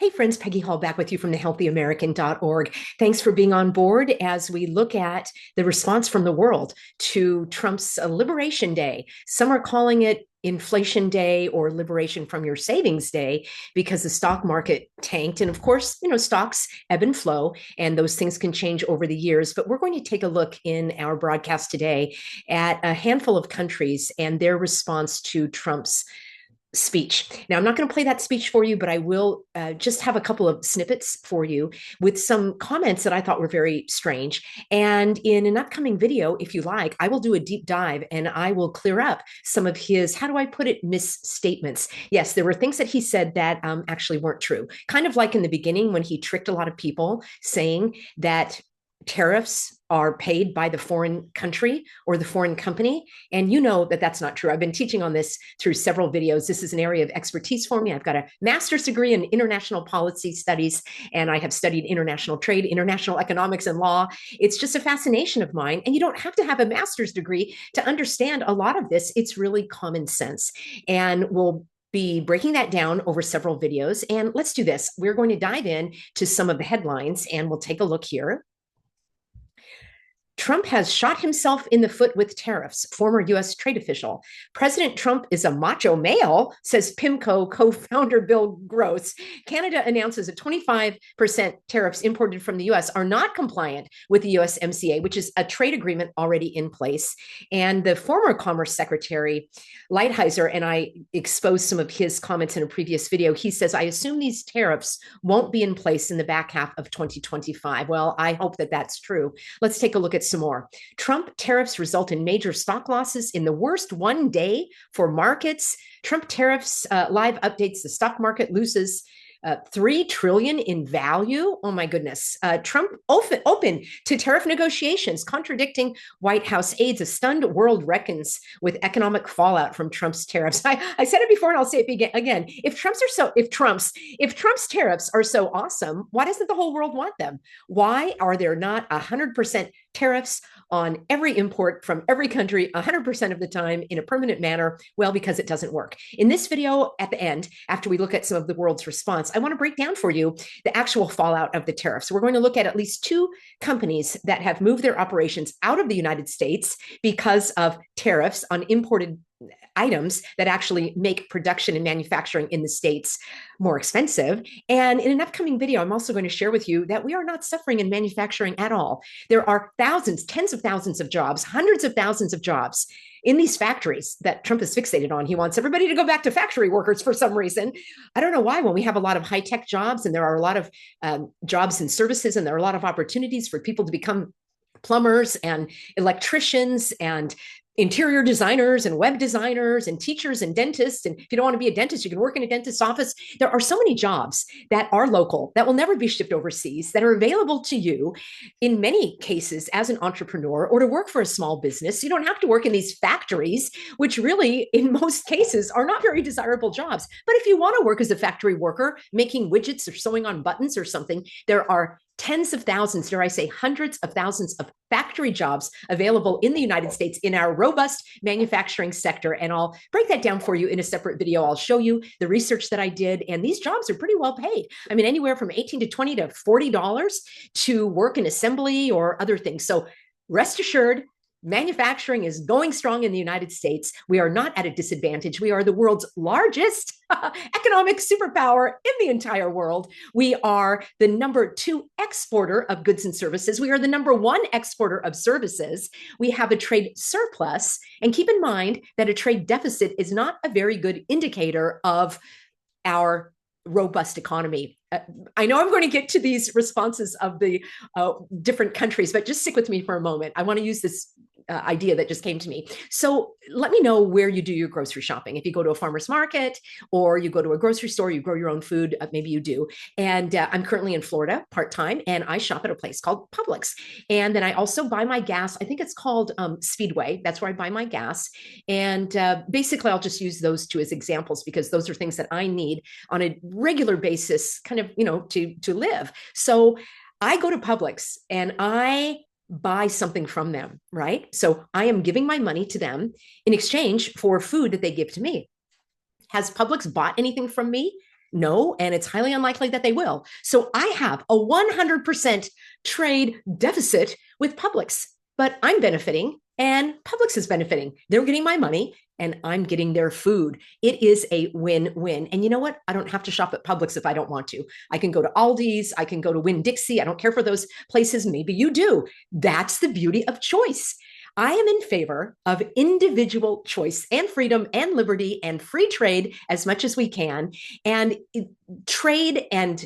Hey friends, Peggy Hall back with you from thehealthyamerican.org. Thanks for being on board as we look at the response from the world to Trump's Liberation Day. Some are calling it Inflation Day or Liberation from Your Savings Day because the stock market tanked. And of course, stocks ebb and flow, and those things can change over the years. But we're going to take a look in our broadcast today at a handful of countries and their response to Trump's speech. Now, I'm not going to play that speech for you, but I will just have a couple of snippets for you with some comments that I thought were very strange. And in an upcoming video, if you like, I will do a deep dive and I will clear up some of his, how do I put it, misstatements. Yes, there were things that he said that actually weren't true. Kind of like in the beginning when he tricked a lot of people saying that tariffs are paid by the foreign country or the foreign company. And you know that that's not true. I've been teaching on this through several videos. This is an area of expertise for me. I've got a master's degree in international policy studies, and I have studied international trade, international economics, and law. It's just a fascination of mine. And you don't have to have a master's degree to understand a lot of this. It's really common sense. And we'll be breaking that down over several videos. And let's do this. We're going to dive in to some of the headlines, and we'll take a look here. Trump has shot himself in the foot with tariffs, former U.S. trade official. President Trump is a macho male, says PIMCO co-founder Bill Gross. Canada announces that 25% tariffs imported from the U.S. are not compliant with the USMCA, which is a trade agreement already in place. And the former Commerce Secretary, Lighthizer, and I exposed some of his comments in a previous video, he says, I assume these tariffs won't be in place in the back half of 2025. Well, I hope that that's true. Let's take a look at some more. Trump tariffs result in major stock losses in the worst one day for markets. Trump tariffs live updates the stock market loses 3 trillion in value. Oh my goodness. Trump open to tariff negotiations, contradicting White House aides. A stunned world reckons with economic fallout from Trump's tariffs. I said it before and I'll say it again. If Trump's tariffs are so awesome, why doesn't the whole world want them? Why are there not 100% tariffs on every import from every country 100% of the time in a permanent manner? Well, because it doesn't work. In this video at the end, after we look at some of the world's response, I want to break down for you the actual fallout of the tariffs. We're going to look at least 2 companies that have moved their operations out of the United States because of tariffs on imported items that actually make production and manufacturing in the States more expensive. And in an upcoming video, I'm also going to share with you that we are not suffering in manufacturing at all. There are thousands, tens of thousands of jobs, hundreds of thousands of jobs in these factories that Trump is fixated on. He wants everybody to go back to factory workers for some reason. I don't know why, when we have a lot of high-tech jobs and there are a lot of jobs and services and there are a lot of opportunities for people to become plumbers and electricians and interior designers and web designers and teachers and dentists. And if you don't want to be a dentist, you can work in a dentist's office. There are so many jobs that are local, that will never be shipped overseas, that are available to you in many cases as an entrepreneur or to work for a small business. You don't have to work in these factories, which really in most cases are not very desirable jobs. But if you want to work as a factory worker, making widgets or sewing on buttons or something, there are tens of thousands, dare I say hundreds of thousands of factory jobs available in the United States in our robust manufacturing sector. And I'll break that down for you in a separate video. I'll show you the research that I did. And these jobs are pretty well paid. I mean, anywhere from 18 to 20 to $40 to work in assembly or other things. So rest assured, manufacturing is going strong in the United States. We are not at a disadvantage. We are the world's largest economic superpower in the entire world. We are the number 2 exporter of goods and services. We are the number 1 exporter of services. We have a trade surplus. And keep in mind that a trade deficit is not a very good indicator of our robust economy. I know I'm going to get to these responses of the different countries, but just stick with me for a moment. I want to use this idea that just came to me. So let me know where you do your grocery shopping. If you go to a farmer's market or you go to a grocery store, you grow your own food, maybe you do. And I'm currently in Florida part-time, and I shop at a place called Publix. And then I also buy my gas. I think it's called Speedway. That's where I buy my gas. And basically, I'll just use those 2 as examples because those are things that I need on a regular basis, kind of, to live. So I go to Publix and I buy something from them, right? So I am giving my money to them in exchange for food that they give to me. Has Publix bought anything from me? No, and it's highly unlikely that they will. So I have a 100% trade deficit with Publix, but I'm benefiting and Publix is benefiting. They're getting my money and I'm getting their food. It is a win-win. And you know what? I don't have to shop at Publix if I don't want to. I can go to Aldi's, I can go to Winn-Dixie. I don't care for those places. Maybe you do. That's the beauty of choice. I am in favor of individual choice and freedom and liberty and free trade as much as we can. And trade and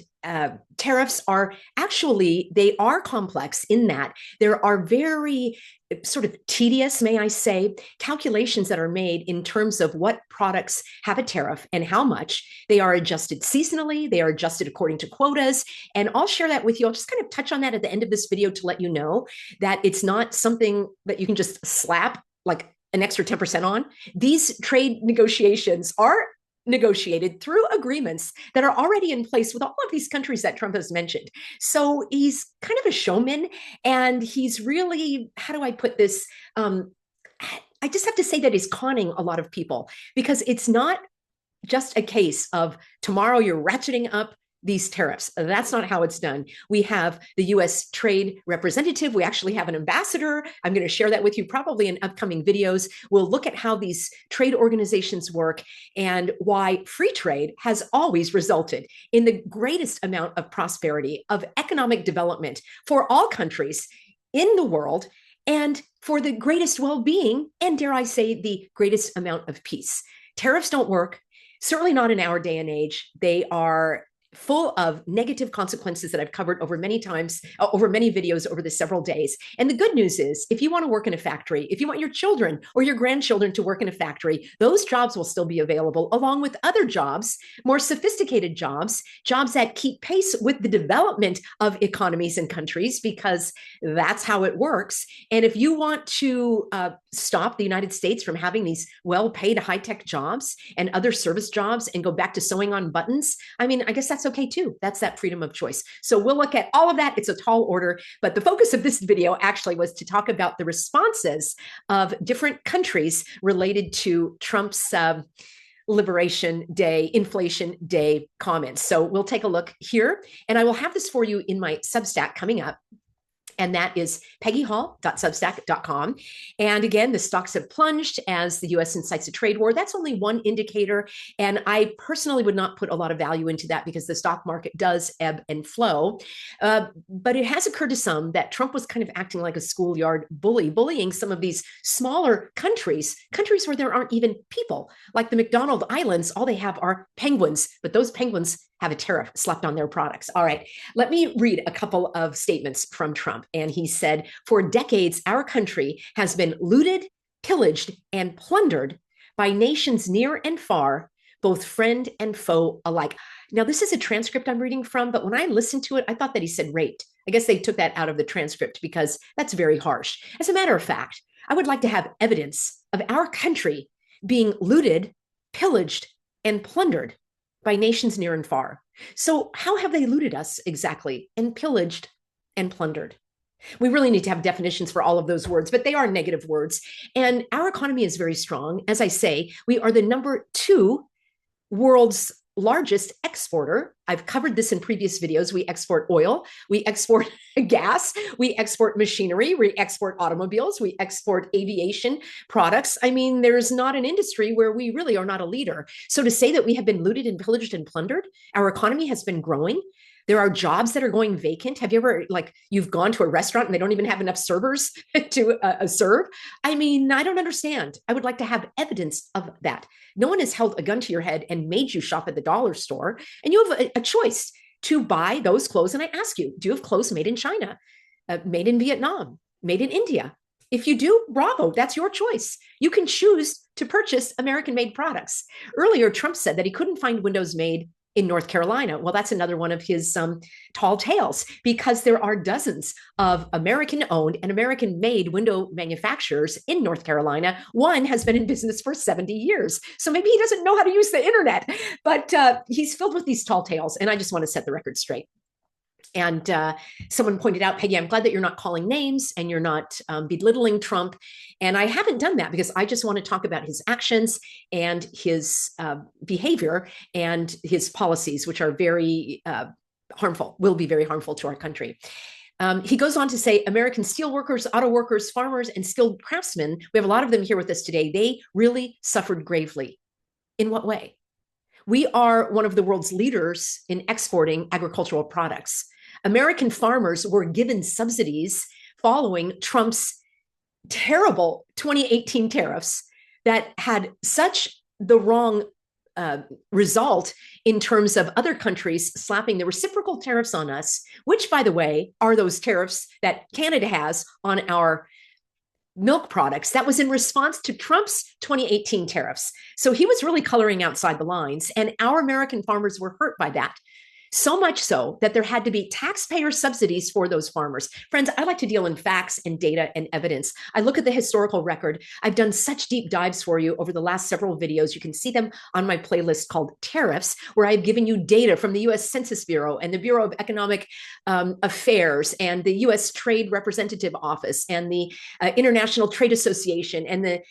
tariffs are actually, they are complex in that there are very sort of tedious, may I say, calculations that are made in terms of what products have a tariff and how much. They are adjusted seasonally, they are adjusted according to quotas. And I'll share that with you. I'll just kind of touch on that at the end of this video to let you know that it's not something that you can just slap like an extra 10% on. These trade negotiations are negotiated through agreements that are already in place with all of these countries that Trump has mentioned. So he's kind of a showman, and he's really, how do I put this? I just have to say that he's conning a lot of people, because it's not just a case of tomorrow you're ratcheting up these tariffs. That's not how it's done. We have the US trade representative. We actually have an ambassador. I'm going to share that with you probably in upcoming videos. We'll look at how these trade organizations work and why free trade has always resulted in the greatest amount of prosperity, of economic development for all countries in the world, and for the greatest well-being, and dare I say, the greatest amount of peace. Tariffs don't work, certainly not in our day and age. They are full of negative consequences that I've covered over many times, over many videos over the several days. And the good news is, if you want to work in a factory, if you want your children or your grandchildren to work in a factory, those jobs will still be available, along with other jobs, more sophisticated jobs, jobs that keep pace with the development of economies and countries, because that's how it works. And if you want to stop the United States from having these well-paid high-tech jobs and other service jobs and go back to sewing on buttons, I mean, I guess that's okay too. That's that freedom of choice. So we'll look at all of that. It's a tall order, but the focus of this video actually was to talk about the responses of different countries related to Trump's Liberation Day, Inflation Day comments. So we'll take a look here, and I will have this for you in my Substack coming up. And that is peggyhall.substack.com. And again, the stocks have plunged as the US incites a trade war. That's only one indicator. And I personally would not put a lot of value into that, because the stock market does ebb and flow. But it has occurred to some that Trump was kind of acting like a schoolyard bully, bullying some of these smaller countries where there aren't even people. Like the McDonald Islands, all they have are penguins, but those penguins have a tariff slapped on their products. All right, let me read a couple of statements from Trump. And he said, "For decades, our country has been looted, pillaged, and plundered by nations near and far, both friend and foe alike." Now, this is a transcript I'm reading from, but when I listened to it, I thought that he said raped. I guess they took that out of the transcript because that's very harsh. As a matter of fact, I would like to have evidence of our country being looted, pillaged, and plundered by nations near and far. So how have they looted us exactly, and pillaged and plundered? We really need to have definitions for all of those words, but they are negative words. And our economy is very strong. As I say, we are the number 2 world's largest exporter. I've covered this in previous videos. We export oil, we export gas, we export machinery, we export automobiles, we export aviation products. I mean, there's not an industry where we really are not a leader. So to say that we have been looted and pillaged and plundered, our economy has been growing. There are jobs that are going vacant. Have you ever, like, you've gone to a restaurant and they don't even have enough servers to serve? I mean, I don't understand. I would like to have evidence of that. No one has held a gun to your head and made you shop at the dollar store, and you have a choice to buy those clothes. And I ask you, do you have clothes made in China, made in Vietnam, made in India? If you do, bravo, that's your choice. You can choose to purchase American-made products. Earlier, Trump said that he couldn't find windows made in North Carolina. Well, that's another one of his tall tales, because there are dozens of American-owned and American-made window manufacturers in North Carolina. One has been in business for 70 years. So maybe he doesn't know how to use the internet, but he's filled with these tall tales. And I just want to set the record straight. And someone pointed out, Peggy, I'm glad that you're not calling names and you're not belittling Trump. And I haven't done that because I just want to talk about his actions and his behavior and his policies, which are very harmful, will be very harmful to our country. He goes on to say American steelworkers, auto workers, farmers, and skilled craftsmen, we have a lot of them here with us today, they really suffered gravely. In what way? We are one of the world's leaders in exporting agricultural products. American farmers were given subsidies following Trump's terrible 2018 tariffs that had such the wrong result in terms of other countries slapping the reciprocal tariffs on us, which, by the way, are those tariffs that Canada has on our milk products. That was in response to Trump's 2018 tariffs. So he was really coloring outside the lines, and our American farmers were hurt by that. So much so that there had to be taxpayer subsidies for those farmers. Friends, I like to deal in facts and data and evidence. I look at the historical record. I've done such deep dives for you over the last several videos. You can see them on my playlist called Tariffs, where I've given you data from the US Census Bureau and the Bureau of Economic Affairs and the US Trade Representative Office and the International Trade Association and the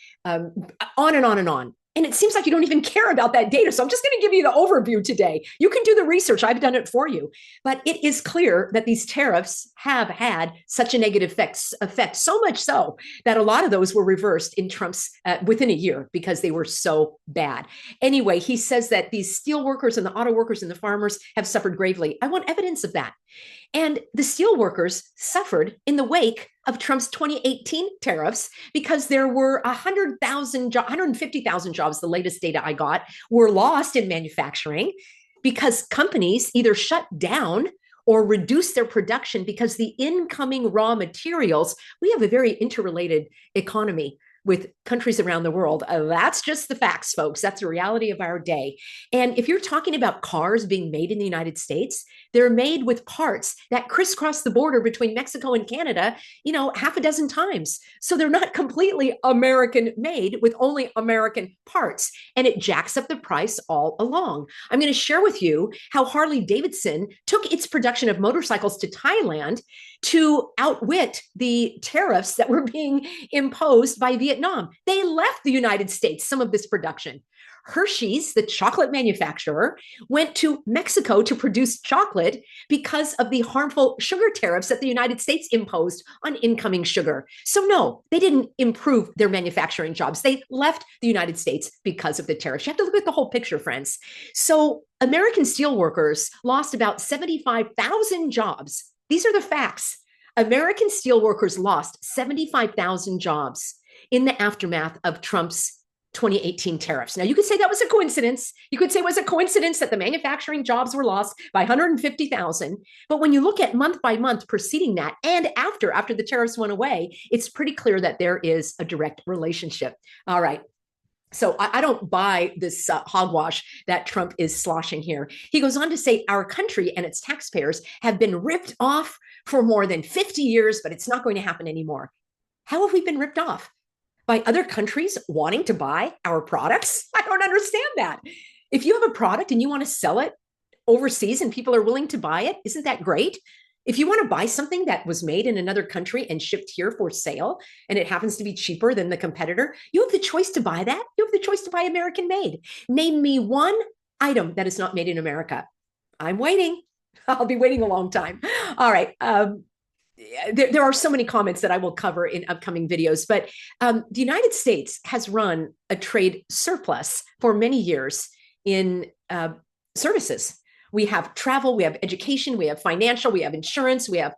on and on and on. And it seems like you don't even care about that data. So I'm just going to give you the overview today. You can do the research. I've done it for you. But it is clear that these tariffs have had such a negative effect, so much so that a lot of those were reversed in Trump's within a year because they were so bad. Anyway, he says that these steel workers and the auto workers and the farmers have suffered gravely. I want evidence of that. And the steel workers suffered in the wake of Trump's 2018 tariffs because there were 150,000 jobs, the latest data I got, were lost in manufacturing because companies either shut down or reduced their production because the incoming raw materials, we have a very interrelated economy with countries around the world. That's just the facts, folks. That's the reality of our day. And if you're talking about cars being made in the United States, they're made with parts that crisscross the border between Mexico and Canada, half a dozen times. So they're not completely American made with only American parts. And it jacks up the price all along. I'm going to share with you how Harley Davidson took its production of motorcycles to Thailand to outwit the tariffs that were being imposed by Vietnam. They left the United States, some of this production. Hershey's, the chocolate manufacturer, went to Mexico to produce chocolate because of the harmful sugar tariffs that the United States imposed on incoming sugar. So no, they didn't improve their manufacturing jobs. They left the United States because of the tariffs. You have to look at the whole picture, friends. So American steelworkers lost about 75,000 jobs. These are the facts. American steelworkers lost 75,000 jobs in the aftermath of Trump's 2018 tariffs. Now, you could say that was a coincidence. You could say it was a coincidence that the manufacturing jobs were lost by 150,000. But when you look at month by month preceding that and after the tariffs went away, it's pretty clear that there is a direct relationship. All right. So I don't buy this hogwash that Trump is sloshing here. He goes on to say our country and its taxpayers have been ripped off for more than 50 years, but it's not going to happen anymore. How have we been ripped off? By other countries wanting to buy our products? I don't understand that. If you have a product and you want to sell it overseas and people are willing to buy it, isn't that great? If you want to buy something that was made in another country and shipped here for sale, and it happens to be cheaper than the competitor, you have the choice to buy that. You have the choice to buy American made. Name me one item that is not made in America. I'm waiting. I'll be waiting a long time. All right. There are so many comments that I will cover in upcoming videos, but the United States has run a trade surplus for many years in services. We have travel, we have education, we have financial, we have insurance, we have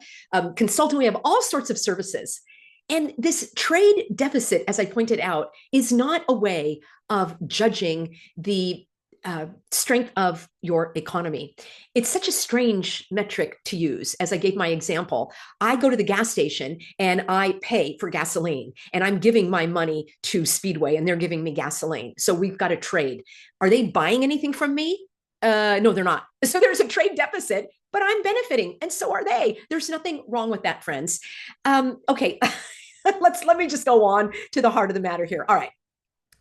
consulting, we have all sorts of services. And this trade deficit, as I pointed out, is not a way of judging the strength of your economy. It's such a strange metric to use. As I gave my example, I go to the gas station and I pay for gasoline, and I'm giving my money to Speedway and they're giving me gasoline. So we've got a trade. Are they buying anything from me? No, they're not. So there's a trade deficit, but I'm benefiting, and so are they. There's nothing wrong with that, friends. Okay, let me just go on to the heart of the matter here. All right.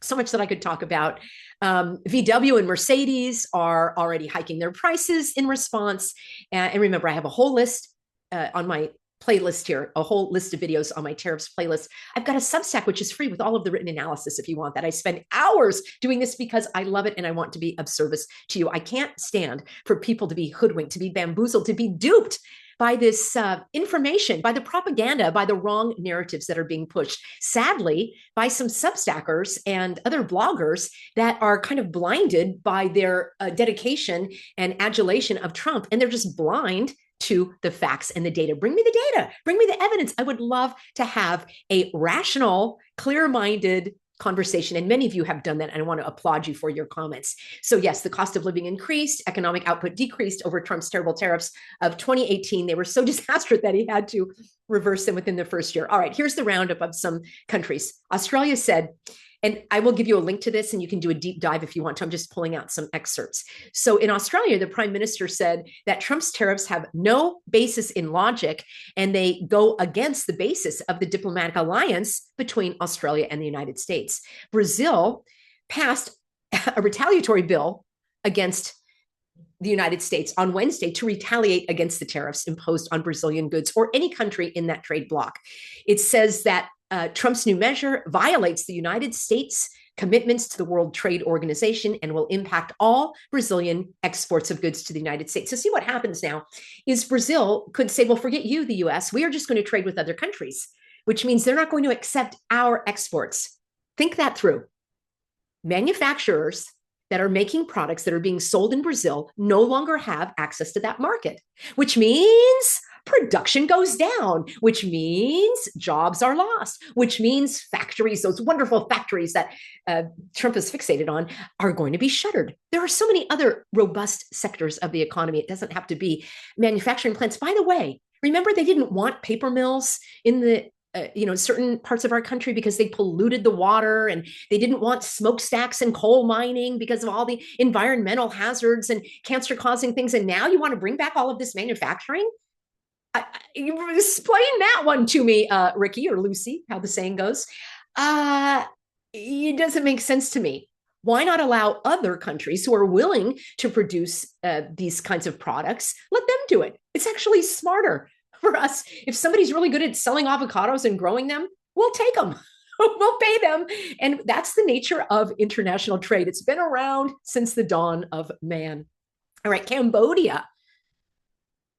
So much that I could talk about. VW and Mercedes are already hiking their prices in response. And remember, I have a whole list on my playlist here, a whole list of videos on my tariffs playlist. I've got a Substack, which is free with all of the written analysis if you want that. I spend hours doing this because I love it and I want to be of service to you. I can't stand for people to be hoodwinked, to be bamboozled, to be duped by this information, by the propaganda, by the wrong narratives that are being pushed, sadly, by some Substackers and other bloggers that are kind of blinded by their dedication and adulation of Trump. And they're just blind to the facts and the data. Bring me the data, bring me the evidence. I would love to have a rational, clear-minded conversation. And many of you have done that. And I want to applaud you for your comments. So yes, the cost of living increased, economic output decreased over Trump's terrible tariffs of 2018. They were so disastrous that he had to reverse them within the first year. All right, here's the roundup of some countries. Australia said, and I will give you a link to this and you can do a deep dive if you want to. I'm just pulling out some excerpts. So in Australia, the prime minister said that Trump's tariffs have no basis in logic and they go against the basis of the diplomatic alliance between Australia and the United States. Brazil passed a retaliatory bill against the United States on Wednesday to retaliate against the tariffs imposed on Brazilian goods or any country in that trade bloc. It says that Trump's new measure violates the United States commitments to the World Trade Organization and will impact all Brazilian exports of goods to the United States. So see what happens now is Brazil could say, well, forget you, the US, we are just going to trade with other countries, which means they're not going to accept our exports. Think that through. Manufacturers that are making products that are being sold in Brazil no longer have access to that market, which means production goes down, which means jobs are lost, which means factories, those wonderful factories that Trump is fixated on, are going to be shuttered. There are so many other robust sectors of the economy. It doesn't have to be manufacturing plants. By the way, remember they didn't want paper mills in the certain parts of our country because they polluted the water, and they didn't want smokestacks and coal mining because of all the environmental hazards and cancer-causing things. And now you want to bring back all of this manufacturing? You explain that one to me, Ricky or Lucy, how the saying goes. It doesn't make sense to me. Why not allow other countries who are willing to produce these kinds of products, let them do it? It's actually smarter for us. If somebody's really good at selling avocados and growing them, we'll take them. We'll pay them. And that's the nature of international trade. It's been around since the dawn of man. All right, Cambodia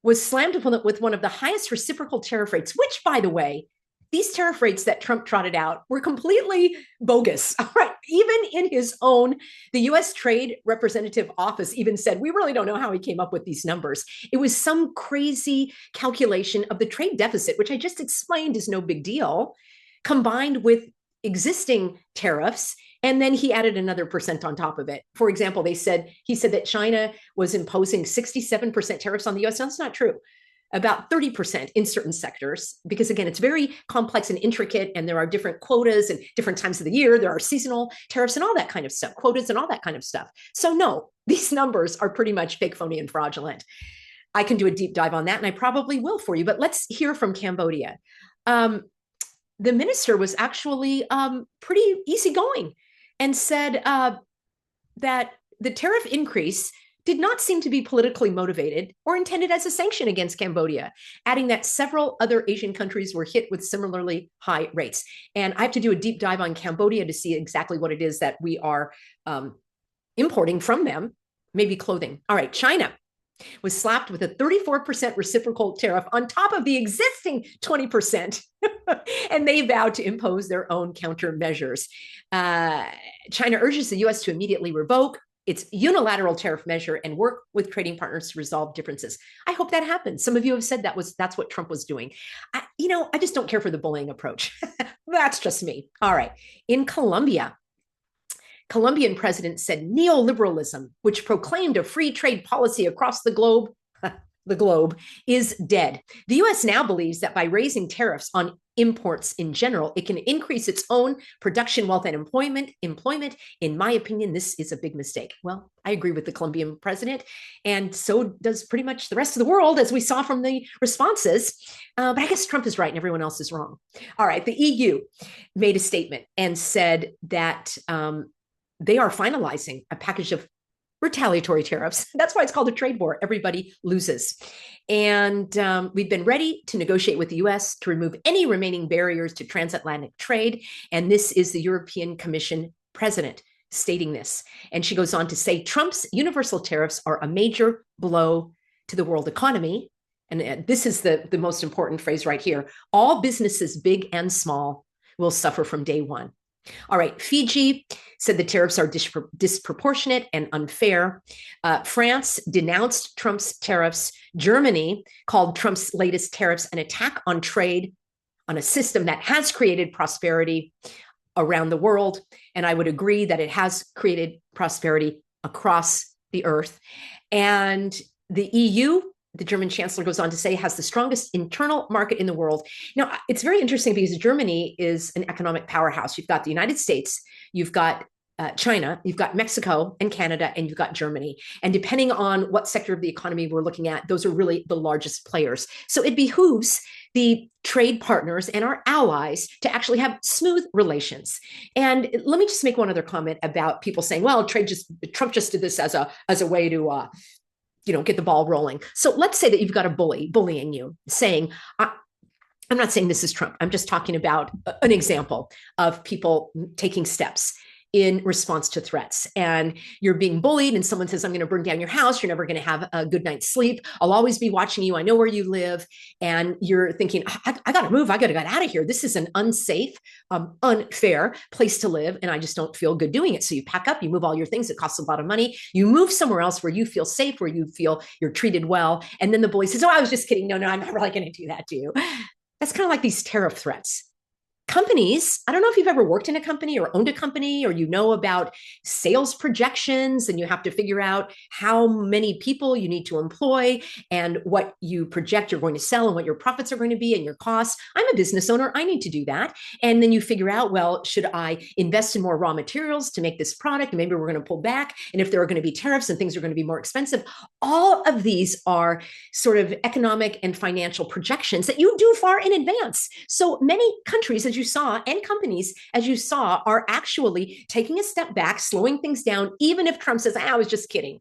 was slammed with one of the highest reciprocal tariff rates, which, by the way, these tariff rates that Trump trotted out were completely bogus. All right. Even in his own, the US Trade Representative Office even said, we really don't know how he came up with these numbers. It was some crazy calculation of the trade deficit, which I just explained is no big deal, combined with existing tariffs. And then he added another percent on top of it. For example, he said that China was imposing 67% tariffs on the US. That's not true. About 30% in certain sectors, because again, it's very complex and intricate, and there are different quotas and different times of the year. There are seasonal tariffs and all that kind of stuff, quotas and all that kind of stuff. So no, these numbers are pretty much fake, phony, and fraudulent. I can do a deep dive on that, and I probably will for you, but let's hear from Cambodia. The minister was actually pretty easygoing and said that the tariff increase did not seem to be politically motivated or intended as a sanction against Cambodia, adding that several other Asian countries were hit with similarly high rates. And I have to do a deep dive on Cambodia to see exactly what it is that we are importing from them, maybe clothing. All right, China was slapped with a 34% reciprocal tariff on top of the existing 20%. And they vowed to impose their own countermeasures. China urges the US to immediately revoke its unilateral tariff measure and work with trading partners to resolve differences. I hope that happens. Some of you have said that's what Trump was doing. I just don't care for the bullying approach. That's just me. All right. In Colombia, Colombian president said neoliberalism, which proclaimed a free trade policy across the globe, is dead. The US now believes that by raising tariffs on imports in general. It can increase its own production, wealth, and employment. In my opinion, this is a big mistake. Well, I agree with the Colombian president, and so does pretty much the rest of the world, as we saw from the responses. But I guess Trump is right and everyone else is wrong. All right, the EU made a statement and said that they are finalizing a package of retaliatory tariffs. That's why it's called a trade war. Everybody loses. And we've been ready to negotiate with the US to remove any remaining barriers to transatlantic trade. And this is the European Commission president stating this. And she goes on to say, Trump's universal tariffs are a major blow to the world economy. And this is the most important phrase right here. All businesses, big and small, will suffer from day one. All right, Fiji said the tariffs are disproportionate and unfair. France denounced Trump's tariffs. Germany called Trump's latest tariffs an attack on trade, on a system that has created prosperity around the world. And I would agree that it has created prosperity across the earth. And the EU, the German chancellor goes on to say, has the strongest internal market in the world. Now, it's very interesting because Germany is an economic powerhouse. You've got the United States, you've got China, you've got Mexico and Canada, and you've got Germany. And depending on what sector of the economy we're looking at, those are really the largest players. So it behooves the trade partners and our allies to actually have smooth relations. And let me just make one other comment about people saying, well, Trump just did this as a way to get the ball rolling. So let's say that you've got a bully bullying you, saying, I'm not saying this is Trump. I'm just talking about an example of people taking steps in response to threats. And you're being bullied and someone says, I'm going to burn down your house. You're never going to have a good night's sleep. I'll always be watching you. I know where you live. And you're thinking, I got to move. I got to get out of here. This is an unsafe, unfair place to live. And I just don't feel good doing it. So you pack up, you move all your things. It costs a lot of money. You move somewhere else where you feel safe, where you feel you're treated well. And then the bully says, oh, I was just kidding. No, I'm not really going to do that to you. That's kind of like these tariff threats. Companies, I don't know if you've ever worked in a company or owned a company, or you know about sales projections, and you have to figure out how many people you need to employ and what you project you're going to sell and what your profits are going to be and your costs. I'm a business owner. I need to do that. And then you figure out, well, should I invest in more raw materials to make this product? And maybe we're going to pull back. And if there are going to be tariffs and things are going to be more expensive, all of these are sort of economic and financial projections that you do far in advance. So many countries, as you saw, and companies, as you saw, are actually taking a step back, slowing things down, even if Trump says, I was just kidding.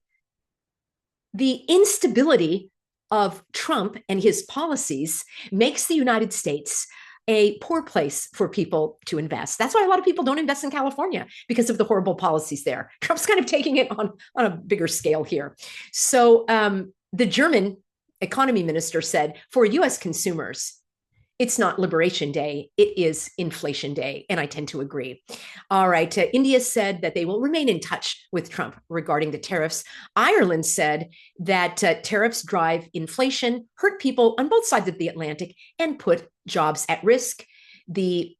The instability of Trump and his policies makes the United States a poor place for people to invest. That's why a lot of people don't invest in California, because of the horrible policies there. Trump's kind of taking it on a bigger scale here. So the German economy minister said, for US consumers, it's not Liberation Day, it is Inflation Day. And I tend to agree. All right. India said that they will remain in touch with Trump regarding the tariffs. Ireland said that tariffs drive inflation, hurt people on both sides of the Atlantic, and put jobs at risk. The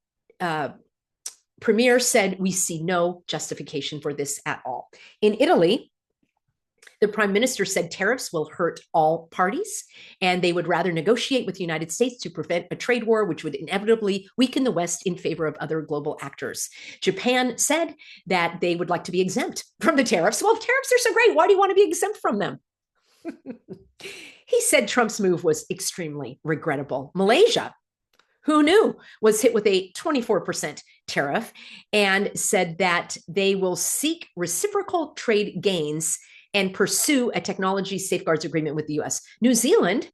premier said, we see no justification for this at all. In Italy, the prime minister said tariffs will hurt all parties, and they would rather negotiate with the United States to prevent a trade war, which would inevitably weaken the West in favor of other global actors. Japan said that they would like to be exempt from the tariffs. Well, if tariffs are so great, why do you want to be exempt from them? He said Trump's move was extremely regrettable. Malaysia, who knew, was hit with a 24% tariff and said that they will seek reciprocal trade gains and pursue a technology safeguards agreement with the US. New Zealand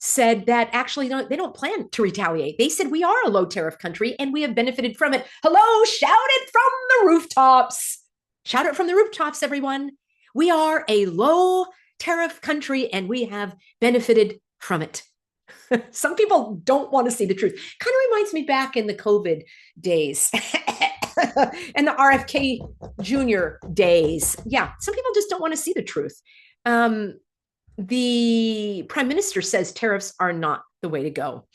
said that actually they don't plan to retaliate. They said we are a low tariff country and we have benefited from it. Hello, shout it from the rooftops. Shout it from the rooftops, everyone. We are a low tariff country and we have benefited from it. Some people don't want to see the truth. Kind of reminds me back in the COVID days and the RFK Jr. days. Yeah, some people just don't want to see the truth. The prime minister says tariffs are not the way to go.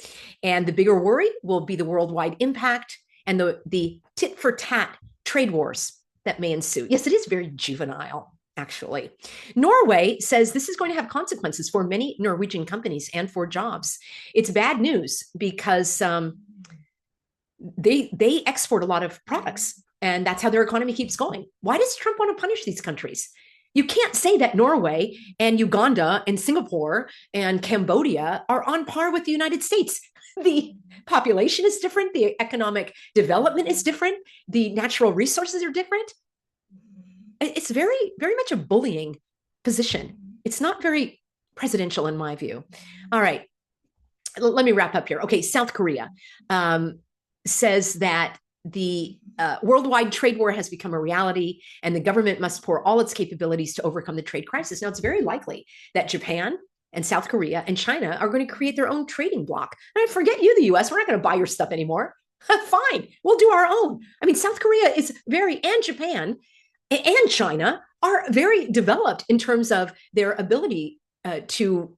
And the bigger worry will be the worldwide impact and the tit for tat trade wars that may ensue. Yes, it is very juvenile, actually. Norway says this is going to have consequences for many Norwegian companies and for jobs. It's bad news because they export a lot of products, and that's how their economy keeps going. Why does Trump want to punish these countries? You can't say that Norway and Uganda and Singapore and Cambodia are on par with the United States. The population is different, the economic development is different, the natural resources are different. It's very, very much a bullying position. It's not very presidential in my view. All right, let me wrap up here. Okay, South Korea says that the worldwide trade war has become a reality, and the government must pour all its capabilities to overcome the trade crisis. Now, it's very likely that Japan and South Korea and China are going to create their own trading bloc. And forget you, the US, we're not going to buy your stuff anymore. Fine, we'll do our own. I mean, South Korea is and Japan and China are very developed in terms of their ability to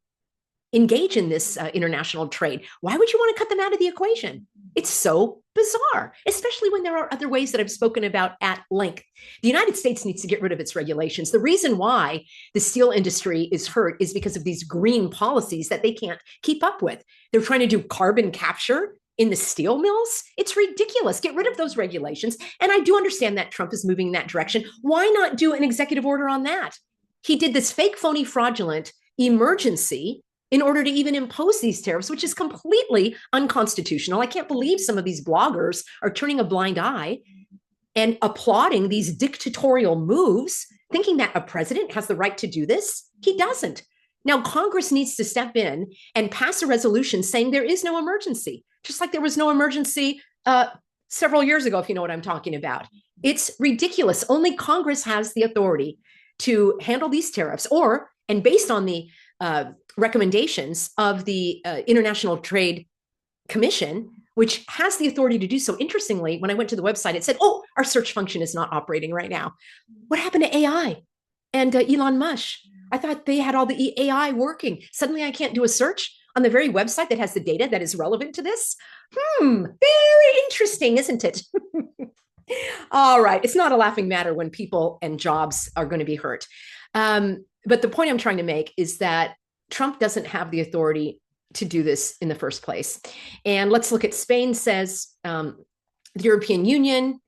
engage in this international trade. Why would you want to cut them out of the equation? It's so bizarre, especially when there are other ways that I've spoken about at length. The United States needs to get rid of its regulations. The reason why the steel industry is hurt is because of these green policies that they can't keep up with. They're trying to do carbon capture in the steel mills. It's ridiculous. Get rid of those regulations. And I do understand that Trump is moving in that direction. Why not do an executive order on that? He did this fake, phony, fraudulent emergency in order to even impose these tariffs, which is completely unconstitutional. I can't believe some of these bloggers are turning a blind eye and applauding these dictatorial moves, thinking that a president has the right to do this. He doesn't. Now, Congress needs to step in and pass a resolution saying there is no emergency, just like there was no emergency several years ago, if you know what I'm talking about. It's ridiculous. Only Congress has the authority to handle these tariffs, and based on the recommendations of the International Trade Commission, which has the authority to do so. Interestingly, when I went to the website, it said, oh, our search function is not operating right now. What happened to AI and Elon Musk? I thought they had all the AI working. Suddenly I can't do a search on the very website that has the data that is relevant to this. Very interesting, isn't it? All right. It's not a laughing matter when people and jobs are going to be hurt. But the point I'm trying to make is that Trump doesn't have the authority to do this in the first place. And let's look at Spain says the European Union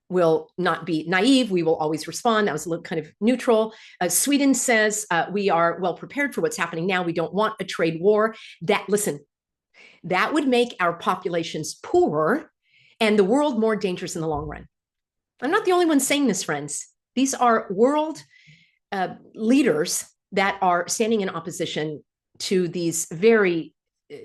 will not be naive. We will always respond. That was a little kind of neutral. Sweden says we are well prepared for what's happening now. We don't want a trade war. That would make our populations poorer and the world more dangerous in the long run. I'm not the only one saying this, friends. These are world leaders that are standing in opposition to these very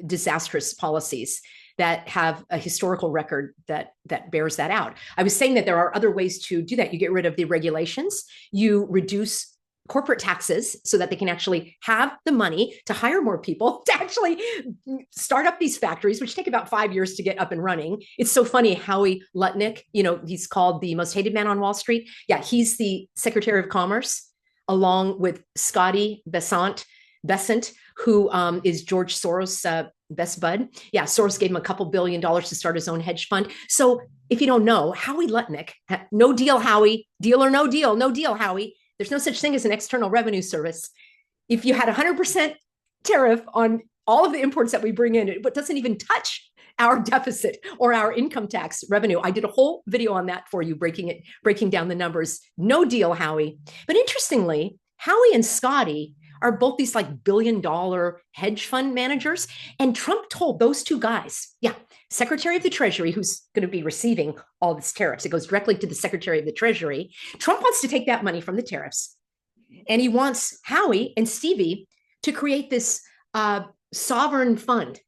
disastrous policies that have a historical record that bears that out. I was saying that there are other ways to do that. You get rid of the regulations, you reduce corporate taxes so that they can actually have the money to hire more people to actually start up these factories, which take about 5 years to get up and running. It's so funny, Howie Lutnick, he's called the most hated man on Wall Street. Yeah, he's the Secretary of Commerce, along with Scotty Bessent, who is George Soros' best bud. Yeah, Soros gave him a couple $2 billion to start his own hedge fund. So if you don't know, Howie Lutnick, no deal, Howie, deal or no deal, Howie. There's no such thing as an external revenue service. If you had 100% tariff on all of the imports that we bring in, it doesn't even touch our deficit or our income tax revenue. I did a whole video on that for you, breaking down the numbers. No deal, Howie. But interestingly, Howie and Scotty are both these like $1 billion hedge fund managers. And Trump told those two guys, Secretary of the Treasury, who's going to be receiving all this tariffs, it goes directly to the Secretary of the Treasury. Trump wants to take that money from the tariffs. And he wants Howie and Stevie to create this sovereign fund.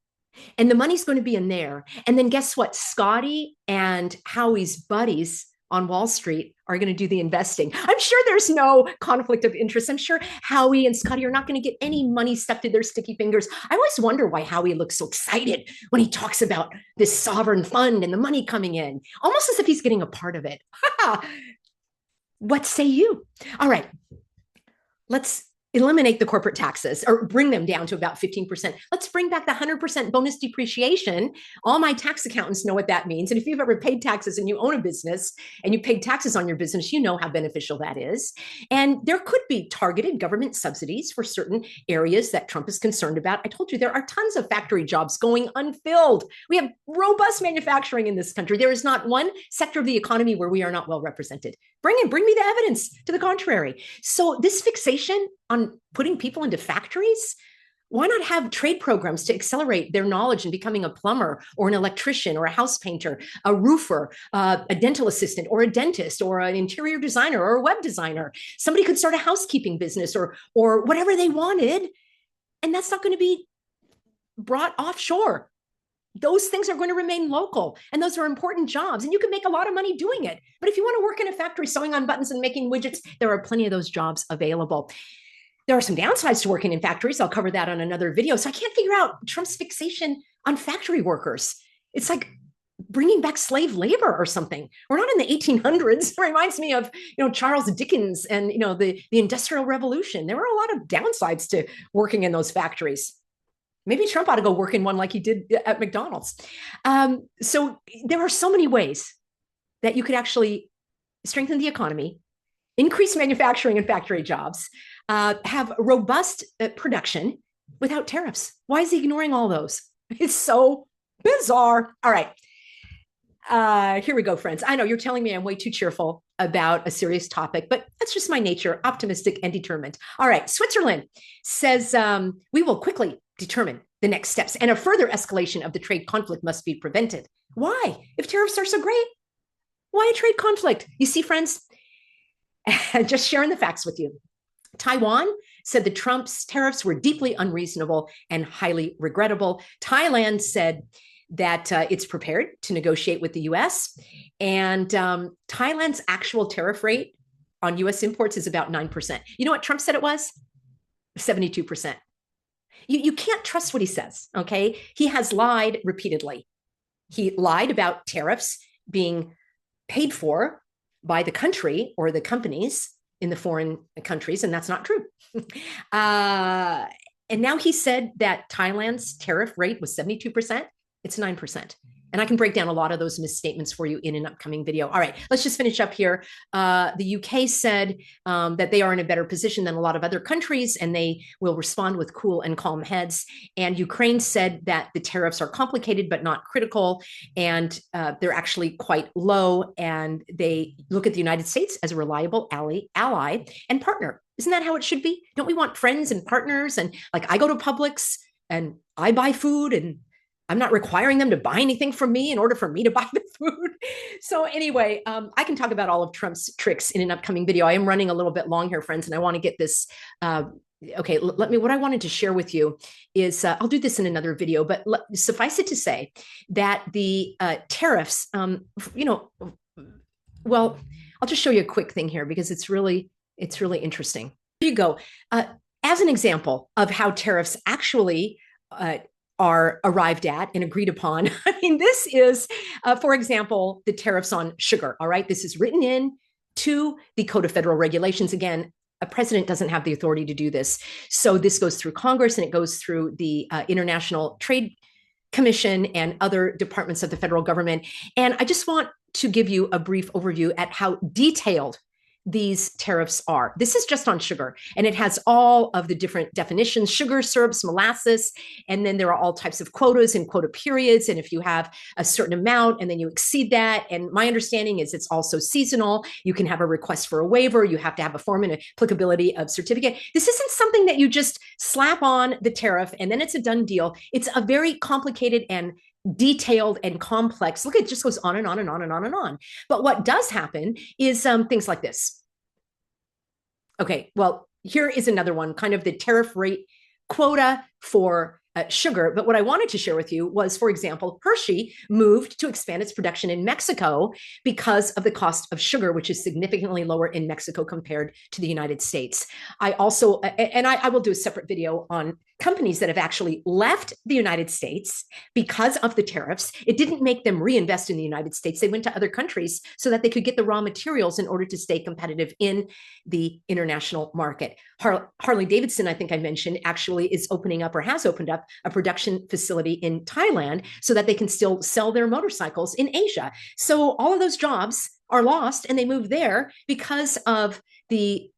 And the money's going to be in there. And then guess what? Scotty and Howie's buddies on Wall Street are going to do the investing. I'm sure there's no conflict of interest. I'm sure Howie and Scotty are not going to get any money stuck to their sticky fingers. I always wonder why Howie looks so excited when he talks about this sovereign fund and the money coming in, almost as if he's getting a part of it. What say you? All right, let's eliminate the corporate taxes or bring them down to about 15%. Let's bring back the 100% bonus depreciation. All my tax accountants know what that means. And if you've ever paid taxes and you own a business and you paid taxes on your business, you know how beneficial that is. And there could be targeted government subsidies for certain areas that Trump is concerned about. I told you there are tons of factory jobs going unfilled. We have robust manufacturing in this country. There is not one sector of the economy where we are not well represented. Bring me the evidence to the contrary. So this fixation on putting people into factories, why not have trade programs to accelerate their knowledge in becoming a plumber or an electrician or a house painter, a roofer, a dental assistant or a dentist or an interior designer or a web designer? Somebody could start a housekeeping business or whatever they wanted, and that's not going to be brought offshore. Those things are going to remain local, and those are important jobs, and you can make a lot of money doing it. But if you want to work in a factory sewing on buttons and making widgets, there are plenty of those jobs available. There are some downsides to working in factories. I'll cover that on another video. So I can't figure out Trump's fixation on factory workers. It's like bringing back slave labor or something. We're not in the 1800s. It reminds me of, Charles Dickens and, the Industrial Revolution. There were a lot of downsides to working in those factories. Maybe Trump ought to go work in one like he did at McDonald's. So there are so many ways that you could actually strengthen the economy, increase manufacturing and factory jobs, have robust production without tariffs. Why is he ignoring all those? It's so bizarre. All right. Here we go, friends. I know you're telling me I'm way too cheerful about a serious topic, but that's just my nature, optimistic and determined. All right. Switzerland says we will quickly determine the next steps, and a further escalation of the trade conflict must be prevented. Why? If tariffs are so great, why a trade conflict? You see, friends, just sharing the facts with you. Taiwan said that Trump's tariffs were deeply unreasonable and highly regrettable. Thailand said that it's prepared to negotiate with the US. And Thailand's actual tariff rate on US imports is about 9%. You know what Trump said it was? 72%. You can't trust what he says, okay? He has lied repeatedly. He lied about tariffs being paid for by the country or the companies in the foreign countries, and that's not true. And now he said that Thailand's tariff rate was 72%. It's 9%. And I can break down a lot of those misstatements for you in an upcoming video. All right, let's just finish up here. The UK said that they are in a better position than a lot of other countries, and they will respond with cool and calm heads. And Ukraine said that the tariffs are complicated but not critical, and they're actually quite low. And they look at the United States as a reliable ally and partner. Isn't that how it should be? Don't we want friends and partners? And like I go to Publix and I buy food, and I'm not requiring them to buy anything from me in order for me to buy the food. So anyway, I can talk about all of Trump's tricks in an upcoming video. I am running a little bit long here, friends, and I want to get this. Okay, what I wanted to share with you is, I'll do this in another video, but suffice it to say that the tariffs, well, I'll just show you a quick thing here because it's really interesting. Here you go. As an example of how tariffs actually are arrived at and agreed upon. I mean, this is, for example, the tariffs on sugar. All right. This is written in to the Code of Federal Regulations. Again, a president doesn't have the authority to do this. So this goes through Congress and it goes through the International Trade Commission and other departments of the federal government. And I just want to give you a brief overview at how detailed these tariffs are. This is just on sugar, and it has all of the different definitions: sugar, syrups, molasses, and then there are all types of quotas and quota periods. And if you have a certain amount and then you exceed that, and my understanding is it's also seasonal, you can have a request for a waiver. You have to have a form and applicability of certificate. This isn't something that you just slap on the tariff and then it's a done deal. It's a very complicated and detailed and complex. Look, it just goes on and on and on and on and on. But what does happen is things like this. Okay, well, here is another one, kind of the tariff rate quota for sugar. But what I wanted to share with you was, for example, Hershey moved to expand its production in Mexico because of the cost of sugar, which is significantly lower in Mexico compared to the United States. I also, and I will do a separate video on companies that have actually left the United States because of the tariffs. It didn't make them reinvest in the United States. They went to other countries so that they could get the raw materials in order to stay competitive in the international market. Harley Davidson, I think I mentioned, actually is opening up or has opened up a production facility in Thailand so that they can still sell their motorcycles in Asia. So all of those jobs are lost and they move there because of the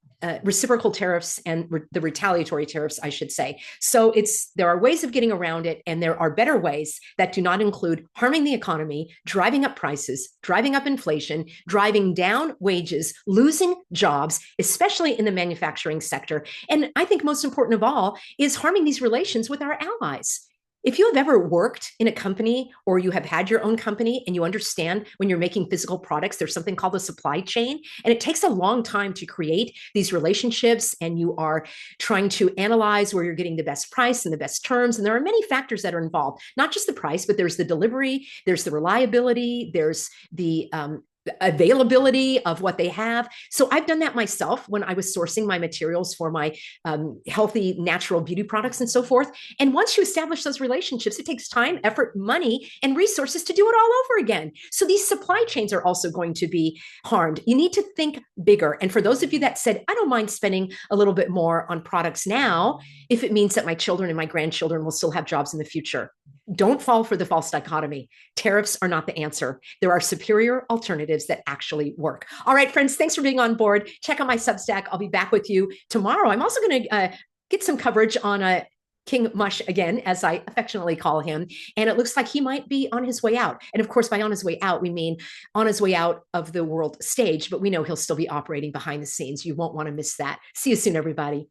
reciprocal tariffs and the retaliatory tariffs, I should say. So there are ways of getting around it, and there are better ways that do not include harming the economy, driving up prices, driving up inflation, driving down wages, losing jobs, especially in the manufacturing sector. And I think most important of all is harming these relations with our allies. If you have ever worked in a company or you have had your own company and you understand when you're making physical products, there's something called a supply chain, and it takes a long time to create these relationships, and you are trying to analyze where you're getting the best price and the best terms. And there are many factors that are involved, not just the price, but there's the delivery, there's the reliability, there's the availability of what they have. So I've done that myself when I was sourcing my materials for my healthy natural beauty products and so forth. And once you establish those relationships, it takes time, effort, money, and resources to do it all over again. So these supply chains are also going to be harmed. You need to think bigger. And for those of you that said, I don't mind spending a little bit more on products now, if it means that my children and my grandchildren will still have jobs in the future, don't fall for the false dichotomy. Tariffs are not the answer. There are superior alternatives that actually work. All right, friends, thanks for being on board. Check out my Substack. I'll be back with you tomorrow. I'm also going to get some coverage on King Mush again, as I affectionately call him. And it looks like he might be on his way out. And of course, by on his way out, we mean on his way out of the world stage, but we know he'll still be operating behind the scenes. You won't want to miss that. See you soon, everybody.